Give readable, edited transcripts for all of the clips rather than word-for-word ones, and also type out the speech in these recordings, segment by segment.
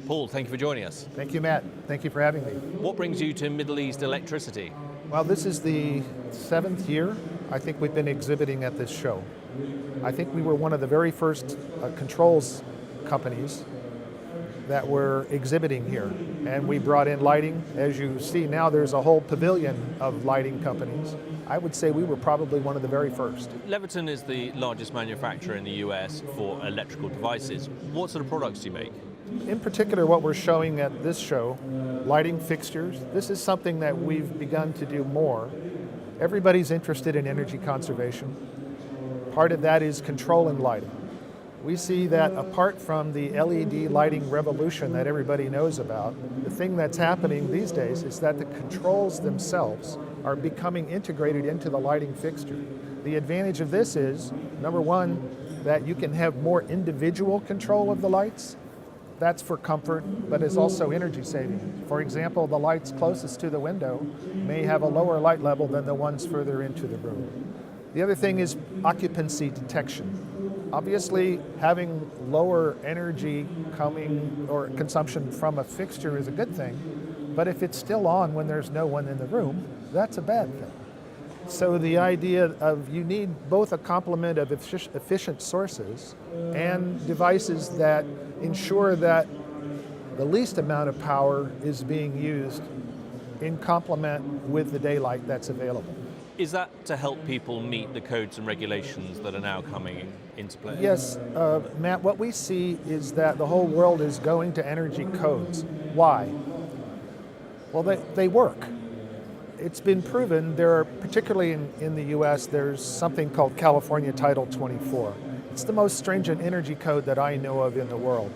Paul, thank you for joining us. Thank you, Matt. Thank you for having me. What brings you to Middle East electricity? Well, this is the 7th year I think we've been exhibiting at this show. I think we were one of the very first controls companies that were exhibiting here. And we brought in lighting. As you see now, there's a whole pavilion of lighting companies. I would say we were probably one of the very first. Leviton is the largest manufacturer in the US for electrical devices. What sort of products do you make? In particular, what we're showing at this show, lighting fixtures, this is something that we've begun to do more. Everybody's interested in energy conservation. Part of that is controlling lighting. We see that apart from the LED lighting revolution that everybody knows about, the thing that's happening these days is that the controls themselves are becoming integrated into the lighting fixture. The advantage of this is, number one, that you can have more individual control of the lights. That's for comfort, but it's also energy saving. For example, the lights closest to the window may have a lower light level than the ones further into the room. The other thing is occupancy detection. Obviously, having lower energy coming or consumption from a fixture is a good thing, but if it's still on when there's no one in the room, that's a bad thing. So the idea of you need both a complement of efficient sources and devices that ensure that the least amount of power is being used in complement with the daylight that's available. Is that to help people meet the codes and regulations that are now coming into play? Yes, Matt, what we see is that the whole world is going to energy codes. Why? Well, they work. It's been proven, particularly in the US, there's something called California Title 24. It's the most stringent energy code that I know of in the world.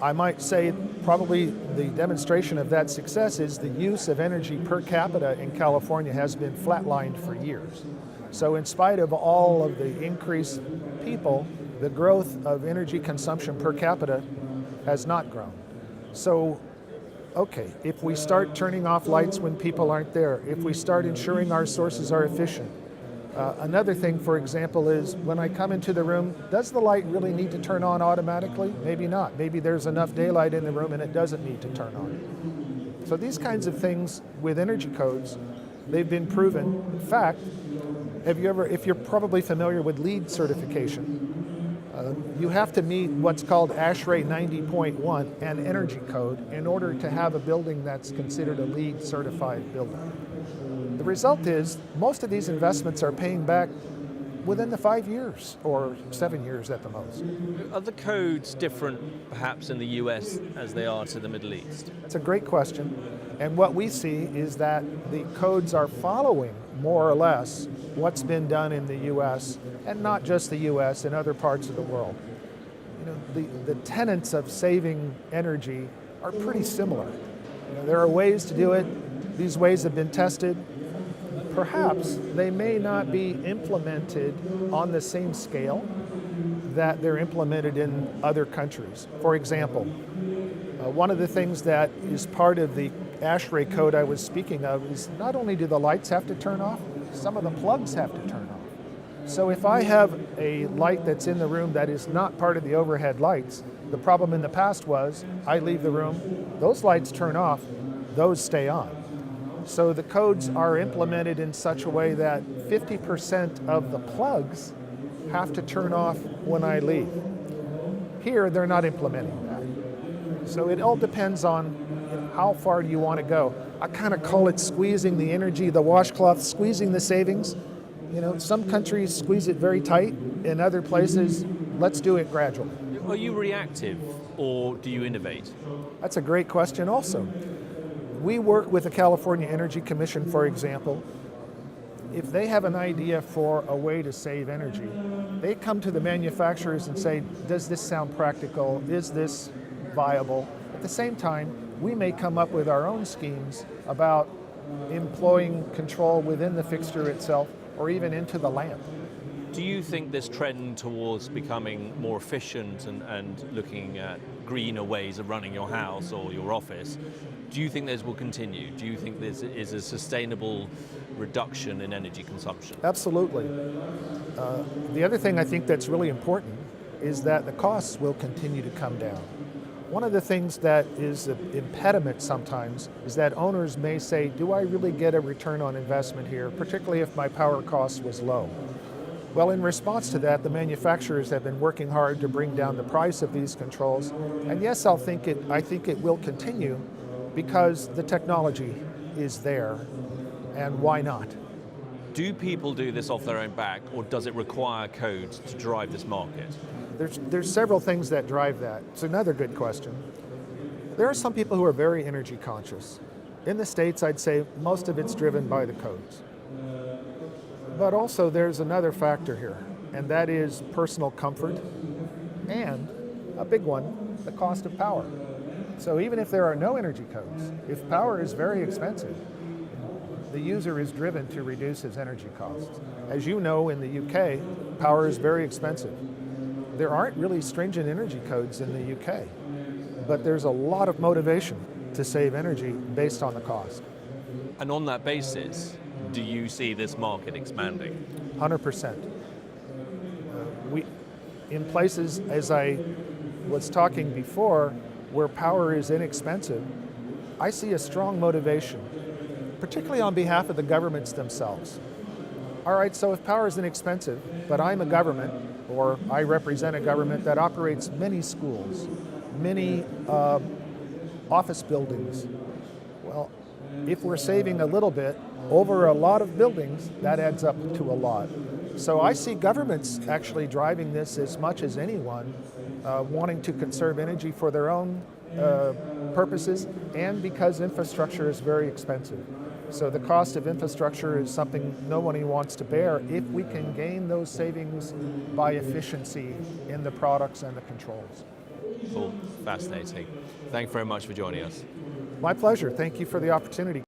I might say probably the demonstration of that success is the use of energy per capita in California has been flatlined for years. So in spite of all of the increased people, the growth of energy consumption per capita has not grown. So, okay, if we start turning off lights when people aren't there, if we start ensuring our sources are efficient. Another thing, for example, is when I come into the room, does the light really need to turn on automatically? Maybe not. Maybe there's enough daylight in the room and it doesn't need to turn on. So these kinds of things with energy codes, they've been proven. In fact, if you're probably familiar with LEED certification, you have to meet what's called ASHRAE 90.1, an energy code, in order to have a building that's considered a LEED certified building. The result is most of these investments are paying back within the 5 years or 7 years at the most. Are the codes different perhaps in the US as they are to the Middle East? That's a great question. And what we see is that the codes are following more or less what's been done in the US, and not just the US, in other parts of the world. You know, the tenets of saving energy are pretty similar. You know, there are ways to do it. These ways have been tested. Perhaps they may not be implemented on the same scale that they're implemented in other countries. For example, one of the things that is part of the ASHRAE code I was speaking of is not only do the lights have to turn off, some of the plugs have to turn off. So if I have a light that's in the room that is not part of the overhead lights, the problem in the past was I leave the room, those lights turn off, those stay on. So the codes are implemented in such a way that 50% of the plugs have to turn off when I leave. Here, they're not implementing that. So it all depends on how far do you want to go. I kind of call it squeezing the energy, the washcloth, squeezing the savings. You know, some countries squeeze it very tight. In other places, let's do it gradually. Are you reactive or do you innovate? That's a great question also. We work with the California Energy Commission, for example. If they have an idea for a way to save energy, they come to the manufacturers and say, does this sound practical? Is this viable? At the same time, we may come up with our own schemes about employing control within the fixture itself or even into the lamp. Do you think this trend towards becoming more efficient and looking at greener ways of running your house or your office, do you think this will continue? Do you think this is a sustainable reduction in energy consumption? Absolutely. The other thing I think that's really important is that the costs will continue to come down. One of the things that is an impediment sometimes is that owners may say, do I really get a return on investment here, particularly if my power cost was low? Well, in response to that, the manufacturers have been working hard to bring down the price of these controls. And yes, I think it will continue because the technology is there, and why not? Do people do this off their own back, or does it require code to drive this market? There's several things that drive that. It's another good question. There are some people who are very energy conscious. In the States, I'd say most of it's driven by the codes. But also there's another factor here, and that is personal comfort and, a big one, the cost of power. So even if there are no energy codes, if power is very expensive, the user is driven to reduce his energy costs. As you know, in the UK, power is very expensive. There aren't really stringent energy codes in the UK, but there's a lot of motivation to save energy based on the cost. And on that basis, do you see this market expanding? 100%. In places, as I was talking before, where power is inexpensive, I see a strong motivation, particularly on behalf of the governments themselves. All right, so if power is inexpensive, but I'm a government, or I represent a government that operates many schools, many office buildings, well, if we're saving a little bit over a lot of buildings, that adds up to a lot. So I see governments actually driving this as much as anyone, wanting to conserve energy for their own purposes, and because infrastructure is very expensive. So the cost of infrastructure is something nobody wants to bear if we can gain those savings by efficiency in the products and the controls. Cool, fascinating. Thank you very much for joining us. My pleasure. Thank you for the opportunity.